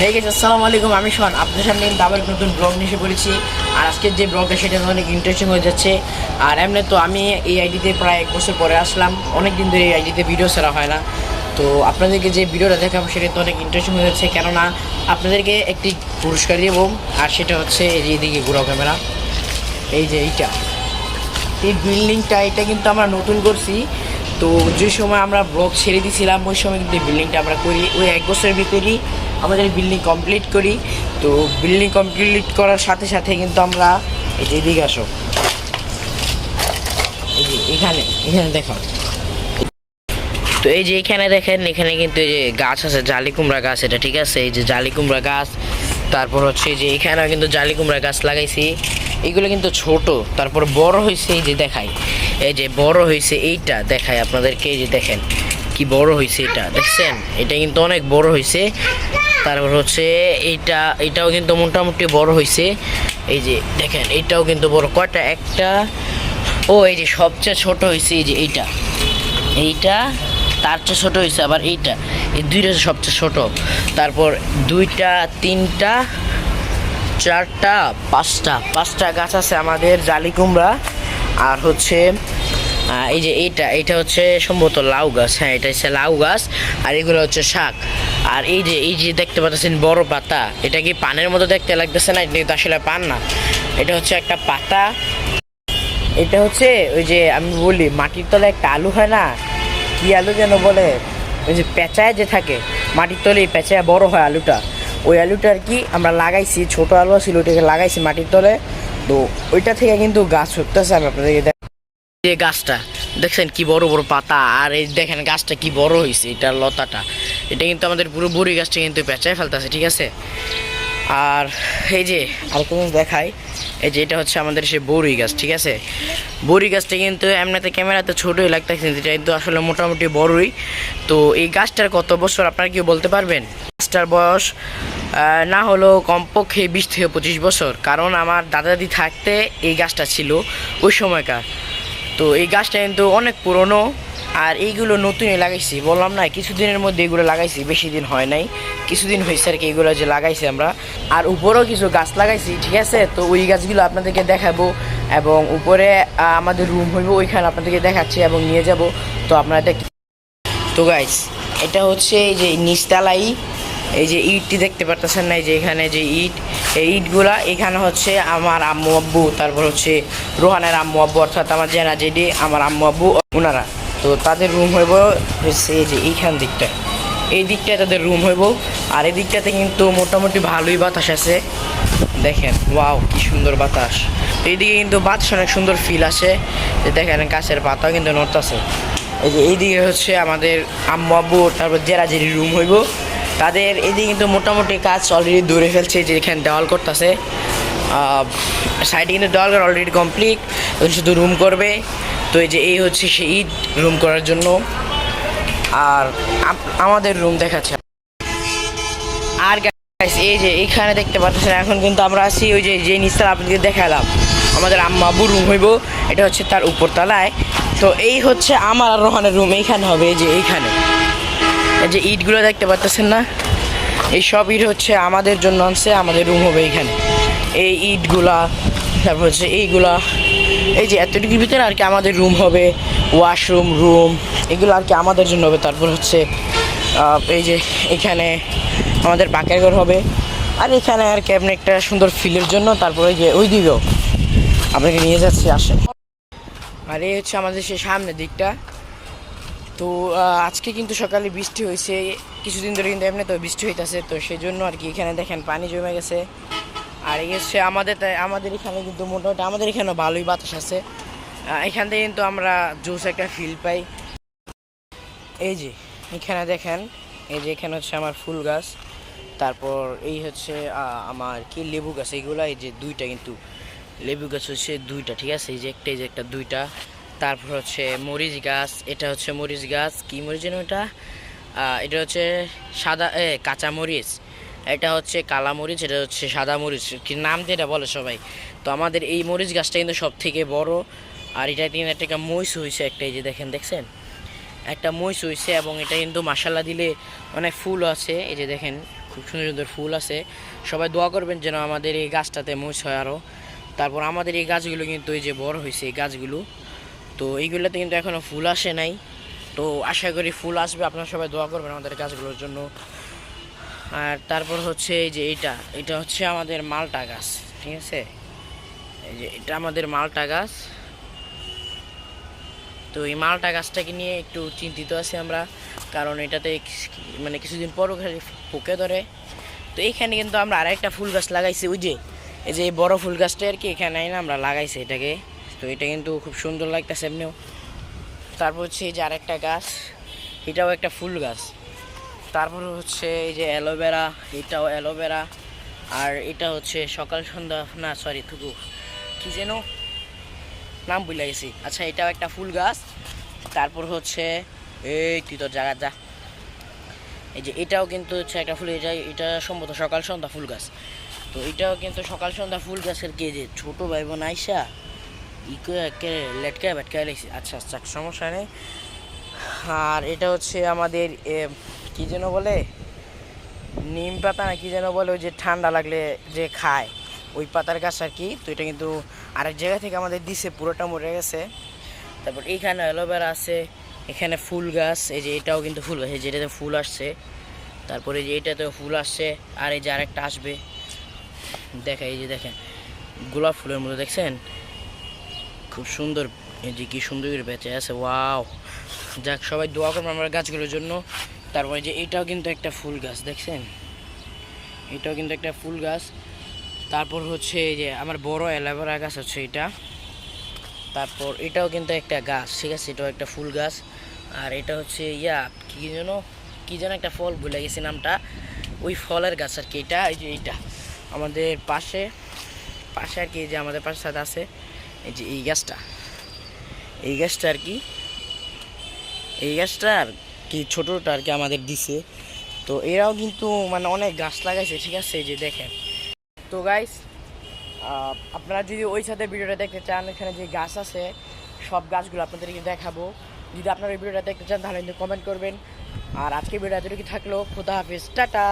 হয়ে গেছে। আসসালামু আলাইকুম, আমি শোন আপনার সামনে কিন্তু আবার নতুন ব্লগ নিয়ে এসে পড়েছি। আর আজকের যে ব্লগটা সেটা অনেক ইন্টারেস্টিং হয়ে যাচ্ছে। আর এমনি তো আমি এই আইডিতে প্রায় 1 বছর পরে আসলাম, অনেক দিন ধরে এই আইডিতে ভিডিও ছাড়া হয় না। তো আপনাদেরকে যে ভিডিওটা দেখাবো সেটা তো অনেক ইন্টারেস্টিং হয়ে যাচ্ছে, কেননা আপনাদেরকে একটি পুরস্কার দেবো। আর সেটা হচ্ছে এই যে এইদিকে ঘুরাও ক্যামেরা, এই যে এই বিল্ডিংটা এটা কিন্তু আমরা নতুন করছি। তো যে সময় আমরা ব্লগ ছেড়ে দিয়েছিলাম ওই সময় কিন্তু বিল্ডিংটা আমরা করি, ওই 1 বছরের ভিতরেই আমাদের বিল্ডিং কমপ্লিট করি। তো বিল্ডিং কমপ্লিট করার সাথে সাথে কিন্তু আমরা এই যে এদিকে আসো, এই যে এখানে এখানে দেখাও। তো এই যে এখানে দেখেন, এখানে কিন্তু এই যে গাছ আছে, জালি কুমড়া গাছ, এটা ঠিক আছে। এই যে জালি কুমড়া গাছ, তারপর হচ্ছে যে এখানেও কিন্তু জালি কুমড়া গাছ লাগাইছি। এগুলো কিন্তু ছোট, তারপর বড় হয়েছে, এই যে দেখাই, এই যে বড় হয়েছে, এইটা দেখাই আপনাদেরকে। এই যে দেখেন কি বড় হয়েছে, এটা দেখছেন, এটা কিন্তু অনেক বড় হয়েছে। তারপর হচ্ছে এটাও কিন্তু মোটামুটি বড় হয়েছে। এই যে দেখেন এটাও কিন্তু বড়, কয়টা, একটা, ও এই যে সবচেয়ে ছোট হয়েছে এই যে এইটা তার চেয়ে ছোট হয়েছে, আবার এই দুইটা সবচেয়ে ছোট। তারপর 2টা 3টা 4টা 5টা গাছ আছে আমাদের জালি কুমড়া। আর হচ্ছে এই যে এইটা হচ্ছে সম্ভবত লাউ গাছ, হ্যাঁ এটা হচ্ছে লাউ গাছ। আর এগুলো হচ্ছে শাক। আর এই যে দেখতে পাচ্ছেন বড় পাতা, এটা কি পানের মতো দেখতে লাগতেছে না? এটা আসলে পান না, এটা হচ্ছে একটা পাতা। এটা হচ্ছে ওই যে আমি বলি মাটির তলে একটা আলু হয় না, কি আলু যেন বলে, ওই যে পেঁচায় যে থাকে মাটির তলে, পেঁচায় বড় হয় আলুটা, ওই আলুটা আর কি আমরা লাগাইছি। ছোট আলু ছিল, ওইটাকে লাগাইছি মাটির তলে। তো ওইটা থেকে কিন্তু গাছ উঠতেছে। আমি আপনাদেরকে যে গাছটা দেখছেন কি বড় বড় পাতা, আর এই দেখেন গাছটা কি বড় হয়েছে, এটা লতাটা, এটা কিন্তু আমাদের পুরো বড়ি গাছটা কিন্তু পেঁচায় ফেলতেছে, ঠিক আছে। আর এই যে আরেকটা জিনিস দেখাই, এই যে এটা হচ্ছে আমাদের সে বড়ি গাছ, ঠিক আছে। বড়ি গাছটা কিন্তু এমনিতে ক্যামেরাতে ছোটোই লাগতেছে, এটা কিন্তু আসলে মোটামুটি বড়ই। তো এই গাছটার কত বছর আপনারা কি বলতে পারবেন? গাছটার বয়স না হলো কমপক্ষে 20 থেকে 25 বছর, কারণ আমার দাদা দাদি থাকতে এই গাছটা ছিল ওই সময়কার। তো এই গাছটা কিন্তু অনেক পুরনো। আর এইগুলো নতুনই লাগাইছি, বললাম না কিছুদিনের মধ্যে এগুলো লাগাইছি, বেশি দিন হয় নাই, কিছুদিন হয়েছে আর কি এগুলো যে লাগাইছি আমরা। আর উপরেও কিছু গাছ লাগাইছি, ঠিক আছে। তো ওই গাছগুলো আপনাদেরকে দেখাবো, এবং উপরে আমাদের রুম হইব, ওইখানে আপনাদেরকে দেখাচ্ছি এবং নিয়ে যাব। তো আপনারা তো গাইস, এটা হচ্ছে এই যে নিচতলাই, এই যে ইটটি দেখতে পারতেছেন না, এই যে এখানে যে এই ইটগুলা, এখানে হচ্ছে আমার আম্মু আব্বু, তারপর হচ্ছে রোহানের আম্মু আব্বু, অর্থাৎ আমার জেনা জেডি, আমার আম্মু আব্বু ওনারা, তো তাদের রুম হইব হচ্ছে এই যে এইখান দিকটায়, এই দিকটায় তাদের রুম হইব। আর এই দিকটাতে কিন্তু মোটামুটি ভালোই বাতাস আছে, দেখেন ওয়াও কি সুন্দর বাতাস। এইদিকে কিন্তু বাতাস অনেক সুন্দর ফিল আসে, যে দেখেন গাছের পাতাও কিন্তু নড়তেছে। এই যে এইদিকে হচ্ছে আমাদের আম্মু আব্বু, তারপর জেরা জেরি রুম হইব তাদের। এইদিকে কিন্তু মোটামুটি কাজ অলরেডি দূরে ফেলছে, যে এখানে দেওয়াল করতেছে, সাইডে কিন্তু দেওয়াল অলরেডি কমপ্লিট, শুধু রুম করবে। তো এই হচ্ছে সেই ইট রুম করার জন্য। আর আমাদের রুম দেখাচ্ছে। আর গাইস এই যে এইখানে দেখতে পাচ্ছেন, এখন কিন্তু আমরা আছি ওই যে নিচতলা আপনাদের দেখালাম, আমাদের আম্মা আব্বু রুম হইব, এটা হচ্ছে তার উপর তলায়। তো এই হচ্ছে আমার আর রোহানের রুম, এইখানে হবে, এই যে এইখানে এই যে ইটগুলো দেখতে পাচ্ছেন না, এই সব ইট হচ্ছে আমাদের জন্য আনছে, আমাদের রুম হবে এইখানে। এই ইটগুলা, তারপর হচ্ছে এইগুলা, এই যে এতটুকুর ভিতরে আর কি আমাদের রুম হবে, ওয়াশরুম রুম এগুলো আর কি আমাদের জন্য হবে। তারপর হচ্ছে এই যে এখানে আমাদের পাকের ঘর হবে। আর এখানে আর কি আপনি একটা সুন্দর ফিলের জন্য, তারপরে যে ওই দিকেও আপনাকে নিয়ে যাচ্ছি, আসেন। আর এই হচ্ছে আমাদের সেই সামনের দিকটা। তো আজকে কিন্তু সকালে বৃষ্টি হয়েছে, কিছুদিন ধরে কিন্তু এমনি তো বৃষ্টি হইতেছে, তো সেই জন্য আর কি এখানে দেখেন পানি জমে গেছে। আর এই হচ্ছে আমাদের এখানে কিন্তু মোটামুটি আমাদের এখানে ভালোই বাতাস আছে, এখান থেকে কিন্তু আমরা জোস একটা ফিল পাই। এই যে এখানে দেখেন, এই যে এখানে হচ্ছে আমার ফুল গাছ, তারপর এই হচ্ছে আমার কি লেবু গাছ, এইগুলা এই যে 2টা কিন্তু লেবু গাছ হচ্ছে 2টা, ঠিক আছে। এই যে একটা 2টা। তারপর হচ্ছে মরিচ গাছ, এটা হচ্ছে মরিচ গাছ, কি মরিচ যেন এটা হচ্ছে সাদা কাঁচা মরিচ, এটা হচ্ছে কালা মরিচ, এটা হচ্ছে সাদা মরিচ, কি নাম দিয়ে এটা বলে সবাই। তো আমাদের এই মরিচ গাছটা কিন্তু সব থেকে বড়। আর এটা কিন্তু একটা মহিষ হয়েছে একটা, এই যে দেখছেন একটা মহিষ হয়েছে, এবং এটা কিন্তু মাসাল্লা দিলে অনেক ফুল আছে, এই যে দেখেন খুব সুন্দর সুন্দর ফুল আছে। সবাই দোয়া করবেন যেন আমাদের এই গাছটাতে মোষ হয় আরও। তারপর আমাদের এই গাছগুলো কিন্তু এই যে বড় হয়েছে এই গাছগুলো, তো এইগুলোতে কিন্তু এখনও ফুল আসে নাই। তো আশা করি ফুল আসবে, আপনারা সবাই দোয়া করবেন আমাদের গাছগুলোর জন্য। আর তারপর হচ্ছে এই যে এটা হচ্ছে আমাদের মালটা গাছ, ঠিক আছে। এই যে এটা আমাদের মালটা গাছ। তো এই মালটা গাছটাকে নিয়ে একটু চিন্তিত আছি আমরা, কারণ এটাতে মানে কিছুদিন পরও খালি পোকে ধরে। তো এইখানে কিন্তু আমরা আরেকটা ফুল গাছ লাগাইছি, ওই যে এই যে বড় ফুল গাছটা আর কি, এখানে না আমরা লাগাইছি এটাকে। তো এটা কিন্তু খুব সুন্দর লাগতেছে এমনিও। তারপর হচ্ছে এই যে আরেকটা গাছ, এটাও একটা ফুল গাছ। তারপর হচ্ছে এই যে অ্যালোভেরা, এটাও অ্যালোভেরা। আর এটা হচ্ছে সকাল সন্ধ্যা, না সরি থুকু কী যেন নাম ভুলে গেছি। আচ্ছা, এটাও একটা ফুল গাছ। তারপর হচ্ছে এই তুই তোর জায়গা যা, এই যে এটাও কিন্তু হচ্ছে একটা ফুল, এটা সম্ভবত সকাল সন্ধ্যা ফুল গাছ। তো এটাও কিন্তু সকাল সন্ধ্যা ফুল গাছের কে যে ছোটো ভাই বোন আইসা ইকে লেটকায় ভেটকায় লাগছে। আচ্ছা আচ্ছা, সমস্যা নেই। আর এটা হচ্ছে আমাদের কী যেন বলে, নিম পাতা না কী যেন বলে, ওই যে ঠান্ডা লাগলে যে খায় ওই পাতার গাছ আর কি। তো এটা কিন্তু আরেক জায়গা থেকে আমাদের দিছে, পুরোটা মরে গেছে। তারপর এইখানে অ্যালোভেরা আছে, এখানে ফুল গাছ, এই যে এটাও কিন্তু ফুল গাছ, এই যে এটাতে ফুল আসছে। তারপরে এই যে এটাতেও ফুল আসছে, আর এই যে আরেকটা আসবে। এই যে দেখেন গোলাপ ফুলের মতো, দেখছেন খুব সুন্দর, এই যে কি সুন্দর করে বেঁচে আছে। ওয়াও, যাক সবাই দোয়া করবো আমার গাছগুলোর জন্য। তারপরে যে এটাও কিন্তু একটা ফুল গাছ, দেখছেন এটাও কিন্তু একটা ফুল গাছ। তারপর হচ্ছে এই যে আমার বড় অ্যালোভেরা গাছ হচ্ছে এটা। তারপর এটাও কিন্তু একটা গাছ, ঠিক আছে, এটাও একটা ফুল গাছ। আর এটা হচ্ছে কী যেন একটা ফল ভুলে গেছি নামটা, ওই ফলের গাছ আর কি এটা। এই যে এইটা আমাদের পাশে আর কি, যে আমাদের পাশে সাথে আছে এই যে এই গাছটা আর কি, এই গাছটা আর কি ছোটোটা আর কি আমাদের দিছে। তো এরাও কিন্তু মানে অনেক গাছ লাগাইছে, ঠিক আছে, এই যে দেখেন। তো গাইস, আপনারা যদি ওই সাথে ভিডিওটা দেখতে চান, এখানে যে গাছ আছে সব গাছগুলো আপনাদেরকে দেখাবো। যদি আপনারা এই ভিডিওটা দেখতে চান তাহলে কিন্তু কমেন্ট করবেন। আর আজকে ভিডিও এতটুকু থাকলো, খোদা হাফেজ, টাটা।